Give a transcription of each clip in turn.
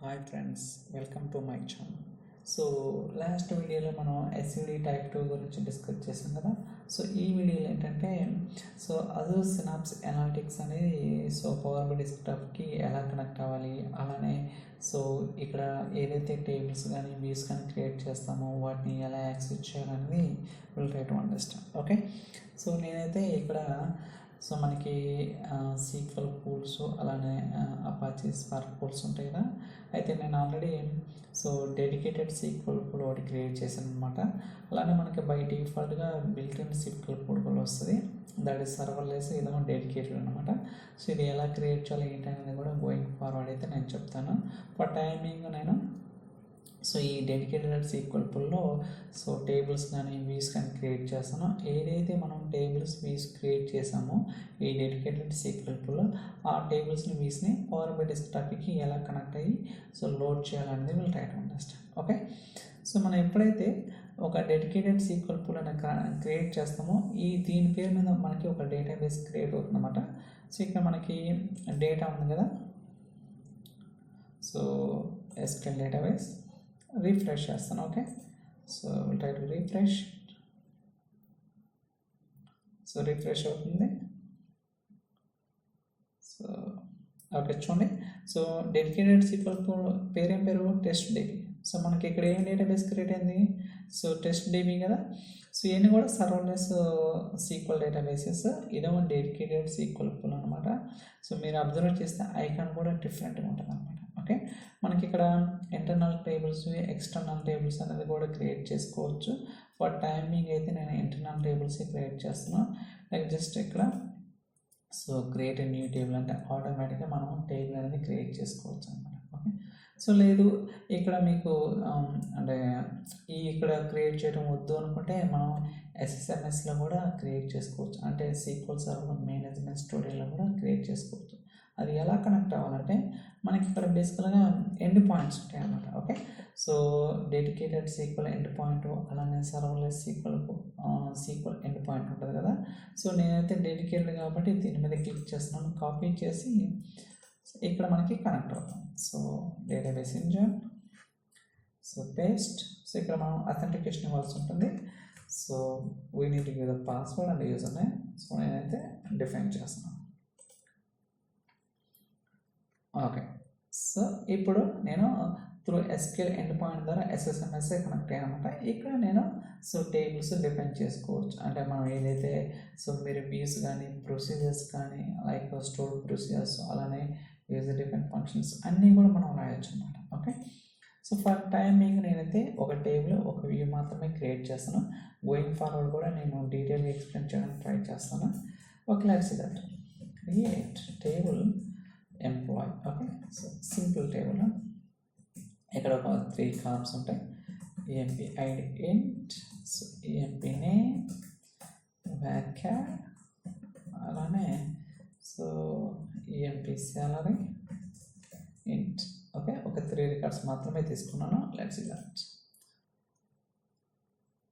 Hi friends, welcome to my channel. So last వీడియోలో మనం ఎస్యూడి type 2 గురించి డిస్కస్ చేసాం కదా. సో ఈ వీడియోలో ఏంటంటే అజూర్ సినాప్స్ ఎనాలిటిక్స్ అనేది పవర్ బై డెస్క్టాప్కి ఎలా కనెక్ట్ అవ్వాలి, అలానే ఇక్కడ ఏదైతే టేబుల్స్ కానీ వ్యూస్ కానీ క్రియేట్ చేస్తామో వాటిని ఎలా యాక్సెస్ చేయాలనేది will try to understand. Okay, నేనైతే ఇక్కడ మనకి సీక్వెల్ పూల్స్ అలానే అపాచీ స్పార్క్ పూల్స్ ఉంటాయి కదా. అయితే నేను ఆల్రెడీ డెడికేటెడ్ సీక్వెల్ పూల్ ఒకటి క్రియేట్ చేశాను అనమాట. అలానే మనకి బై డిఫాల్ట్గా బిల్ట్-ఇన్ సీక్వెల్ పూల్ కూడా వస్తుంది, దట్ ఈస్ సర్వర్లెస్, ఇదేమో డెడికేటెడ్ అనమాట. ఇది ఎలా క్రియేట్ చేయాలి ఏంటి అనేది కూడా గోయింగ్ ఫార్వర్డ్ అయితే నేను చెప్తాను. ఫర్ టైమింగ్ నేను ఈ డెడికేటెడ్ సీక్వెల్ పూల్లో టేబుల్స్ కానీ వ్యూస్ కానీ క్రియేట్ చేస్తాను. ఏదైతే మనం టేబుల్స్ వ్యూస్ క్రియేట్ చేసామో ఈ డెడికేటెడ్ సీక్వెల్ పూల్లో ఆ టేబుల్స్ని వ్యూస్ని పవర్ బై డెస్క్టాప్కి ఎలా కనెక్ట్ అయ్యి లోడ్ చేయాలనేది వీళ్ళు ట్రై టు అండర్స్టాండ్. ఓకే, మనం ఎప్పుడైతే ఒక డెడికేటెడ్ సీక్వెల్ పూల్ అనేది క్రియేట్ చేస్తామో దీని పేరు మీద మనకి ఒక డేటాబేస్ క్రియేట్ అవుతుందన్నమాట. ఇక్కడ మనకి డేటా ఉంది కదా, SQL డేటాబేస్ రిఫ్రెష్ చేస్తాను. Okay, try to refresh. Refresh అవుతుంది. ఓకే, చూడండి. డెడికేటెడ్ సీక్వెల్ పేరేం పేరు టెస్ట్ డీబీ. మనకి ఇక్కడ ఏం డేటాబేస్ క్రియేట్ అయింది, టెస్ట్ డీబీ కదా. ఇవన్నీ కూడా సర్వర్లెస్ సీక్వెల్ డేటాబేసెస్. ఇదేమో డెడికేటెడ్ సీక్వెల్ పూల్ అనమాట. మీరు అబ్జర్వ్ చేస్తే ఐకాన్ కూడా డిఫరెంట్గా ఉంటుంది అనమాట. ఓకే, మనకి ఇక్కడ ఇంటర్నల్ టేబుల్స్, ఎక్స్టర్నల్ టేబుల్స్ అనేది కూడా క్రియేట్ చేసుకోవచ్చు. ఫర్ టైమింగ్ అయితే నేను ఇంటర్నల్ టేబుల్స్ క్రియేట్ చేస్తున్నాను. లైక్ జస్ట్ ఇక్కడ క్రియేట్ ఎ న్యూ టేబుల్ అంటే ఆటోమేటిక్గా మనం టేబుల్ అనేది క్రియేట్ చేసుకోవచ్చు అనమాట. ఓకే, లేదు ఇక్కడ మీకు అంటే ఇక్కడ క్రియేట్ చేయడం వద్దు అనుకుంటే మనం SSMSలో కూడా క్రియేట్ చేసుకోవచ్చు, అంటే సీక్వెల్ సర్వర్ మేనేజ్మెంట్ స్టోరీలో కూడా క్రియేట్ చేసుకోవచ్చు. అది ఎలా కనెక్ట్ అవ్వాలంటే మనకి ఇక్కడ బేసికల్గా ఎండ్ పాయింట్స్ ఉంటాయి అన్నమాట. Okay, dedicated sequel end point, అలానే సర్వర్లెస్ సీక్వెల్ ఎండ్ పాయింట్ ఉంటుంది కదా. నేనైతే డెడికేటెడ్ కాబట్టి దీని మీద క్లిక్ చేస్తున్నాను, కాపీ చేసి ఇక్కడ మనకి కనెక్ట్ అవుతాం. Database engine, paste. ఇక్కడ మనం అథెంటికేషన్ ఇవ్వాల్సి ఉంటుంది. We need to give the password and user name. నేనైతే డిఫైన్ చేస్తున్నాను. ఓకే, ఇప్పుడు నేను త్రూ SQL ఎండ్ పాయింట్ ద్వారా SSMS కనెక్ట్ అయ్యానమాట. ఇక్కడ నేను టేబుల్స్ డిఫైన్ చేసుకోవచ్చు. అంటే మనం ఏదైతే మీరు వ్యూస్ కానీ ప్రొసీజర్స్ కానీ లైక్ స్టోర్ ప్రొసీజర్స్ అలానే యూజర్ డిఫైన్ ఫంక్షన్స్ అన్నీ కూడా మనం రాయొచ్చు అనమాట. ఓకే, ఫర్ టైమింగ్ నేనైతే ఒక టేబుల్ ఒక వ్యూ మాత్రమే క్రియేట్ చేస్తాను. గోయింగ్ ఫార్వర్డ్ కూడా నేను డీటెయిల్గా ఎక్స్ప్లెయిన్ చేయడానికి ట్రై చేస్తాను. Okay, let's see that. Create table employ. Okay, simple table. ఇక్కడ ఒక 3 కాలమ్స్ ఉంటాయి. EMP ID int, EMP name, varchar, అలానే EMP salary int. ఓకే, ఒక 3 రికార్డ్స్ మాత్రమే తీసుకున్నాను. Let's see that.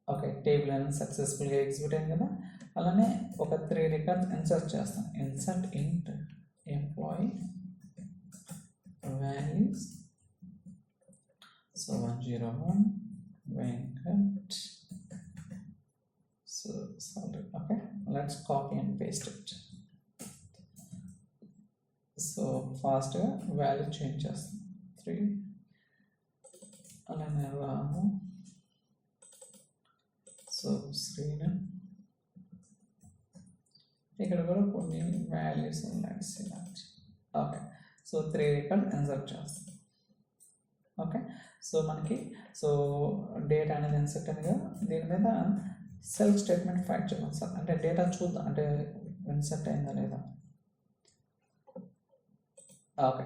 Okay, table అనేది సక్సెస్ఫుల్గా ఎగ్జిక్యూట్ అయింది కదా. అలానే ఒక 3 రికార్డ్స్ ఇన్సర్ట్ చేస్తాను. Insert into employee values. 101 Venkat. Sorry. Okay, let's copy and paste it. Fastగా వాల్యూ చేంజ్ చేస్తాం. 3 అలానే రాము. శ్రీను. ఇక్కడ కూడా కొన్ని వాల్యూస్ ఉన్నాయి. ఓకే, 3 రికార్డ్ ఇన్సర్ట్ చేస్తాం. ఓకే, మనకి డేటా అనేది ఇన్సర్ట్ అయింది కదా. దీని మీద సెల్ఫ్ స్టేట్మెంట్ ఫైట్ చేద్దాం సార్. అంటే డేటా చూద్దాం, అంటే ఇన్సర్ట్ అయిందా లేదా. Okay,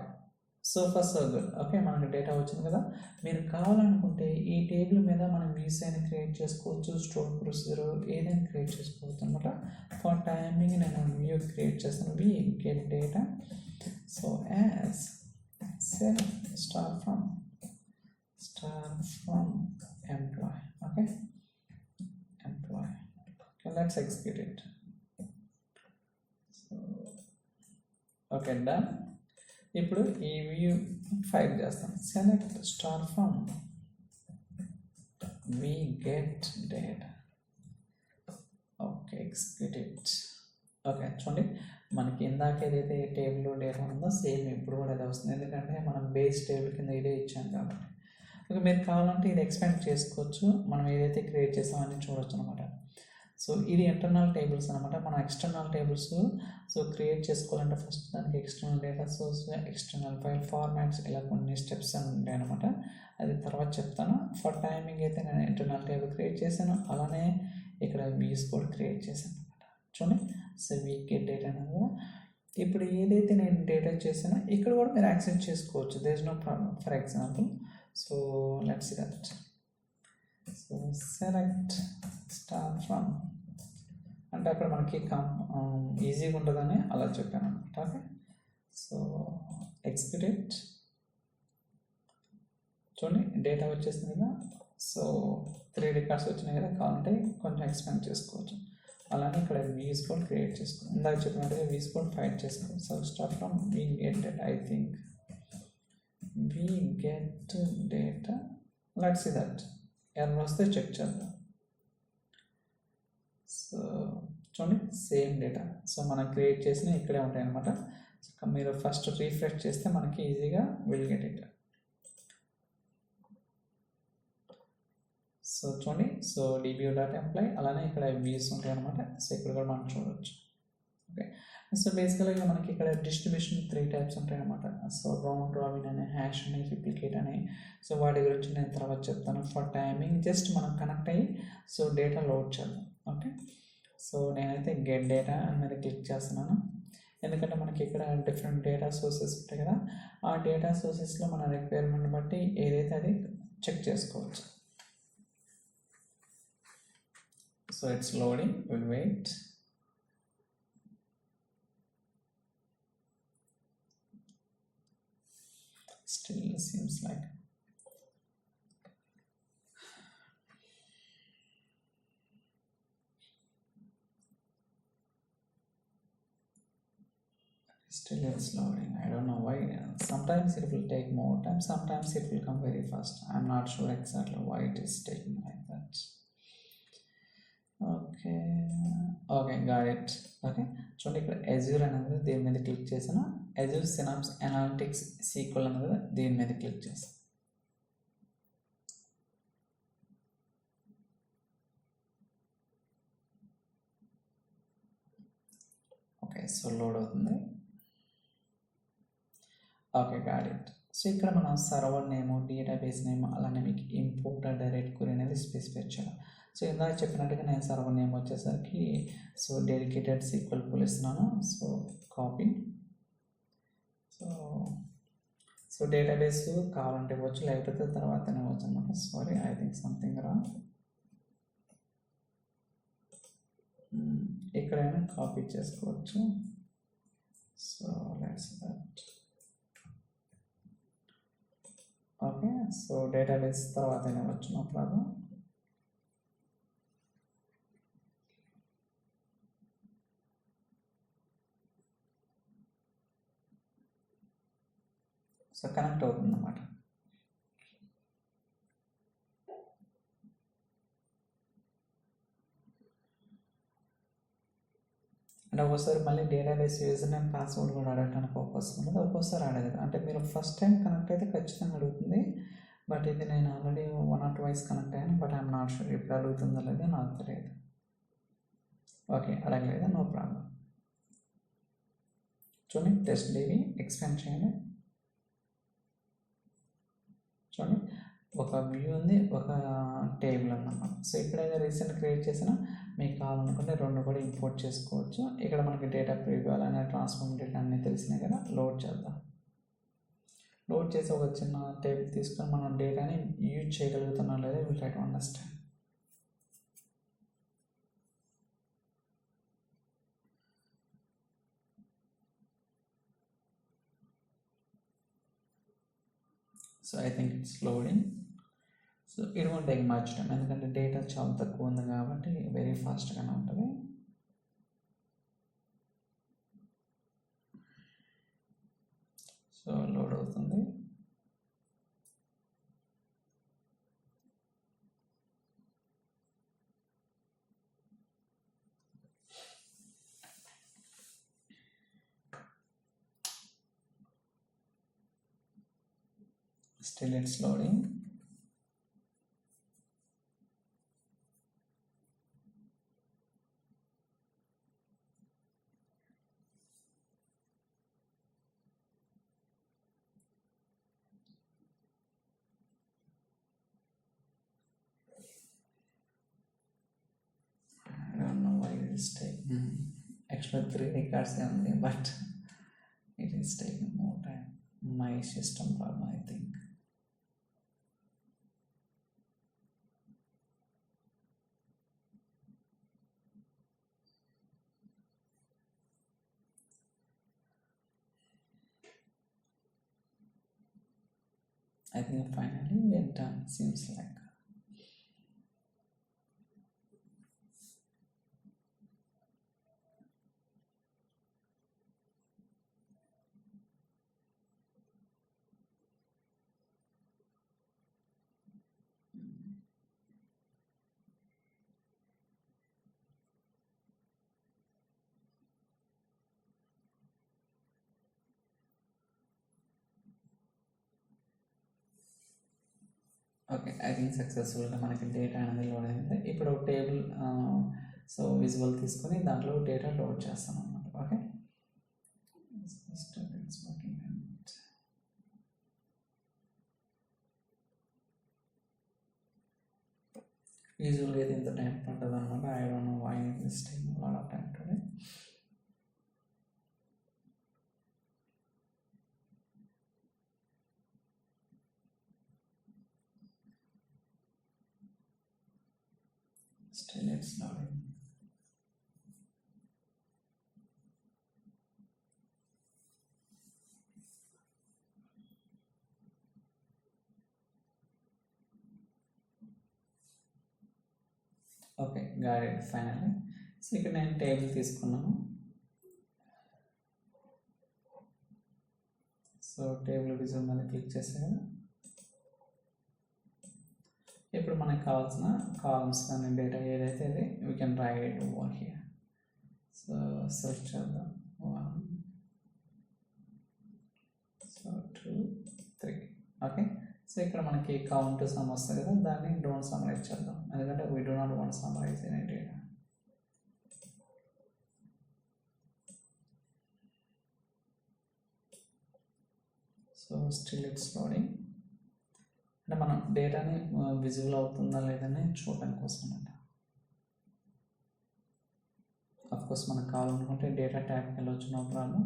first good. ఓకే, మనకి డేటా వచ్చింది కదా. మీరు కావాలనుకుంటే ఈ టేబుల్ మీద మనం వ్యూస్ అయినా క్రియేట్ చేసుకోవచ్చు, స్టోర్ ప్రొసీజర్ ఏదైనా క్రియేట్ చేసుకోవచ్చు అనమాట. ఫర్ టైమింగ్ నేను వ్యూ క్రియేట్ చేస్తాను. V get data as select star from employee. Okay, employee. Okay, let's execute it. Okay, done. ఇప్పుడు ఈ వ్యూ ఫైల్ చేస్తాను. Select star from V get data. Okay, execute it. Okay, చూడండి మనకి ఇందాక ఏదైతే టేబుల్లో డేటా ఉందో సేమ్ ఇప్పుడు కూడా అదే వస్తుంది, ఎందుకంటే మనం బేస్ టేబుల్ కింద ఇదే ఇచ్చాం కాబట్టి. ఓకే, మీరు కావాలంటే ఇది ఎక్స్పాండ్ చేసుకోవచ్చు, మనం ఏదైతే క్రియేట్ చేసామని చూడొచ్చు అనమాట. సో ఇది ఇంటర్నల్ టేబుల్స్ అనమాట. మనం ఎక్స్టర్నల్ టేబుల్స్ క్రియేట్ చేసుకోవాలంటే ఫస్ట్ దానికి external data source, external file formats, ఇలా కొన్ని స్టెప్స్ అని ఉంటాయి అనమాట. అది తర్వాత చెప్తాను. ఫర్ టైమింగ్ అయితే నేను ఇంటర్నల్ టేబుల్ క్రియేట్ చేశాను, అలానే ఇక్కడ వ్యూస్ కూడా క్రియేట్ చేశాను అనమాట. చూడండి, సో వీ గెట్ డేటా అనేది. ఇప్పుడు ఏదైతే నేను డేటా చేశానో ఇక్కడ కూడా మీరు యాక్సెస్ చేసుకోవచ్చు, there is no problem. For example, so let's see that. So select star from అంటే అక్కడ మనకి ఈజీగా ఉంటుందని అలా చెప్పాను అనమాట. Okay, so execute it. చూడండి డేటా వచ్చేసింది కదా. సో 3 రికార్డ్స్ వచ్చినాయి కదా, కావాలంటే కొంచెం ఎక్స్పాండ్ చేసుకోవచ్చు. అలానే ఇక్కడ వ్యూస్ కూడా క్రియేట్ చేసుకోవచ్చు. ఇందాక చెప్పినట్టుగా వ్యూస్ కూడా ఫైట్ చేసుకోవచ్చు. So start from we get data. I think we get data. Let's see that. Error వస్తే చెక్ చేద్దాం. సో చూడండి సేమ్ డేటా. సో మనం క్రియేట్ చేసిన ఇక్కడే ఉంటాయి అనమాట. సో మీరు ఫస్ట్ రీఫ్రెష్ చేస్తే మనకి ఈజీగా విల్ గెట్ ఇట్. సో చూడండి, సో dbu.apply అలానే ఇక్కడ వ్యూస్ ఉంటాయి అనమాట. సో ఇక్కడ కూడా మనం చూడవచ్చు. ఓకే, సో బేసికల్గా మనకి ఇక్కడ డిస్ట్రిబ్యూషన్ 3 టైప్స్ ఉంటాయి అనమాట. సో రౌండ్ రాబిన్ అని, హ్యాష్ అని, రిప్లికేట్ అని. సో వాటి గురించి నేను తర్వాత చెప్తాను. ఫర్ టైమింగ్ జస్ట్ మనం కనెక్ట్ అయ్యి సో డేటా లోడ్ చేద్దాం. ఓకే, సో నేనైతే గెట్ డేటా అని మీద క్లిక్ చేస్తున్నాను, ఎందుకంటే మనకి ఇక్కడ డిఫరెంట్ డేటా సోర్సెస్ ఉంటాయి కదా. ఆ డేటా సోర్సెస్లో మన రిక్వైర్మెంట్ బట్టి ఏదైతే అది చెక్ చేసుకోవచ్చు. So it's loading, we'll wait. Still seems like still it's loading. I don't know why. Sometimes it will take more time, sometimes it will come very fast. I'm not sure exactly why it is taking like that. Okay, okay, got it. Okay, చూడండి ఇక్కడ Azure అనేది దీని మీద click చేసాను. Azure synapse analytics sequel అనేది దీని మీద click చేసాను. ఓకే, సో లోడ్ అవుతుంది. Okay, got it. సో ఇక్కడ మనం సర్వర్ నేము, డేటాబేస్ నేమ్, అలానే మీకు ఇంపోర్ట్ డైరెక్ట్ క్వరీ అనేది స్పెసిఫై చేయాలి. సో ఇందాక చెప్పినట్టుగా నేను సర్వర్ నేమ్ వచ్చేసరికి సో డెడికేటెడ్ సీక్వెల్ పూల్ ఇస్తున్నాను. So copy. సో డేటాబేస్ కావాలంటే ఇవ్వచ్చు, లేకపోతే తర్వాతనే ఇవ్వచ్చు అనమాట. సారీ, ఐ థింక్ సంథింగ్ రా. ఎక్కడైనా కాపీ చేసుకోవచ్చు. So let's that. Okay, so database తర్వాతనే ఇవ్వచ్చు, నో ప్రాబ్లం. సో కనెక్ట్ అవుతుంది అన్నమాట. అంటే ఒక్కోసారి మళ్ళీ డేటాబేస్ యూజర్ నేమ్ పాస్వర్డ్ కూడా అడగడానికి అవకాశం ఉంది, ఒక్కోసారి అడగదు. అంటే మీరు ఫస్ట్ టైం కనెక్ట్ అయితే ఖచ్చితంగా అడుగుతుంది. బట్ ఇది నేను ఆల్రెడీ 1 or 2 కనెక్ట్ అయ్యాను, బట్ ఐఎమ్ నాట్ షూర్ ఇప్పుడు అడుగుతుందో లేదో నాకు తెలియదు. ఓకే, అడగలేదు, నో ప్రాబ్లం. చూడండి టెస్ట్ డీబీ ఎక్స్పాండ్ చేయండి. చూడండి ఒక వ్యూ ఉంది, ఒక టేబుల్ ఉందన్నమాట. సో ఇక్కడైతే రీసెంట్ క్రియేట్ చేసిన మీకు కావాలనుకుంటే 2 కూడా ఇంపోర్ట్ చేసుకోవచ్చు. ఇక్కడ మనకి డేటా ప్రివ్యూ అలానే ట్రాన్స్ఫార్మ్ డేటా అన్నీ తెలిసినాయి కదా. లోడ్ చేద్దాం. లోడ్ చేసి ఒక చిన్న టేబుల్ తీసుకొని మనం డేటాని యూజ్ చేయగలుగుతున్నాం లేదా will try to understand. So I think it's loading. So it won't take much time, ఎందుకంటే డేటా చాలా తక్కువ ఉంది కాబట్టి వెరీ ఫాస్ట్గానే ఉంటుంది. So Still it's loading. I don't know why it is taking actually 3 records only, but it is taking more time. My system problem, I think. I think finally we're done, seems like. Okay, I think సక్సెస్ఫుల్గా మనకి data అనేది load అయింది. ఇప్పుడు table so visual తీసుకొని దాంట్లో data load చేస్తాం అన్నమాట. Okay, యూజువల్గా అయితే ఇంత టైం పడుతుంది అనమాట. I don't know why this taking lot of time today. Still it's loading. Okay, got it finally. So ఇక్కడ నేను టేబుల్ తీసుకున్నాను. సో టేబుల్ విజువల్ మీద క్లిక్ చేసాను. ఇప్పుడు మనకు కావాల్సిన కాలమ్స్ కానీ డేటా ఏదైతే అది we can write over here. So search చేద్దాం. 1 సో 2 3. ఓకే, సో ఇక్కడ మనకి కౌంట్ సమ్ వస్తుంది కదా, దాన్ని డోంట్ సమ్మరైజ్ చేద్దాం, ఎందుకంటే we do not want summarise any data. So still it's loading. అంటే మనం డేటాని విజిబుల్ అవుతుందా లేదని చూడడానికి కోసం అంట. అఫ్కోర్స్ మనకు కావాలనుకుంటే డేటా ట్యాబ్కి వెళ్ళొచ్చు, నో ప్రాబ్లం.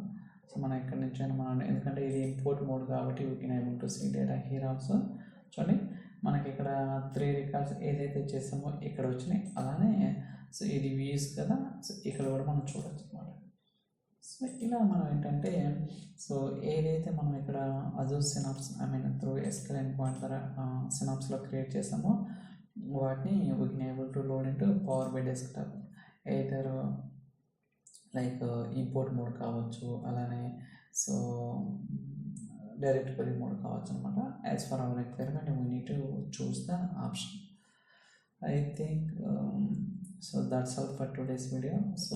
సో మనం ఎక్కడి నుంచి అయినా మనం, ఎందుకంటే ఇది ఇంపోర్ట్ మోడ్ కాబట్టి we can able to see data here also. చూడండి మనకి ఇక్కడ 3 రికార్డ్స్ ఏదైతే చేసామో ఇక్కడ వచ్చినాయి, అలానే సో ఇది వ్యూస్ కదా, సో ఇక్కడ కూడా మనం చూడొచ్చు అనమాట. సో ఇలా మనం ఏంటంటే సో ఏదైతే మనం ఇక్కడ Azure synapse through SQL end-point ద్వారా సినాప్స్లో క్రియేట్ చేసామో వాటిని we can able to load into power by desktop. Either like import mode కావచ్చు, అలానే సో డైరెక్ట్ క్వెరీ మోడ్ కావచ్చు అనమాట. As for hour requirement we need to choose the option. I think so that's all for today's video. So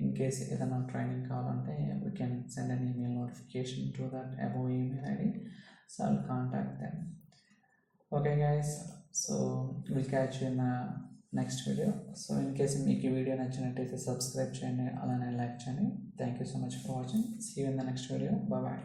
in case ఏదైనా training కావాలంటే we can send an email notification to that above email ID, so I'll contact them. Okay guys, so we'll catch you in the next video. So in case మీకు ఈ video నచ్చినట్టయితే subscribe చేయండి, అలానే like చేయండి. Thank you so much for watching. See you in the next video. Bye bye.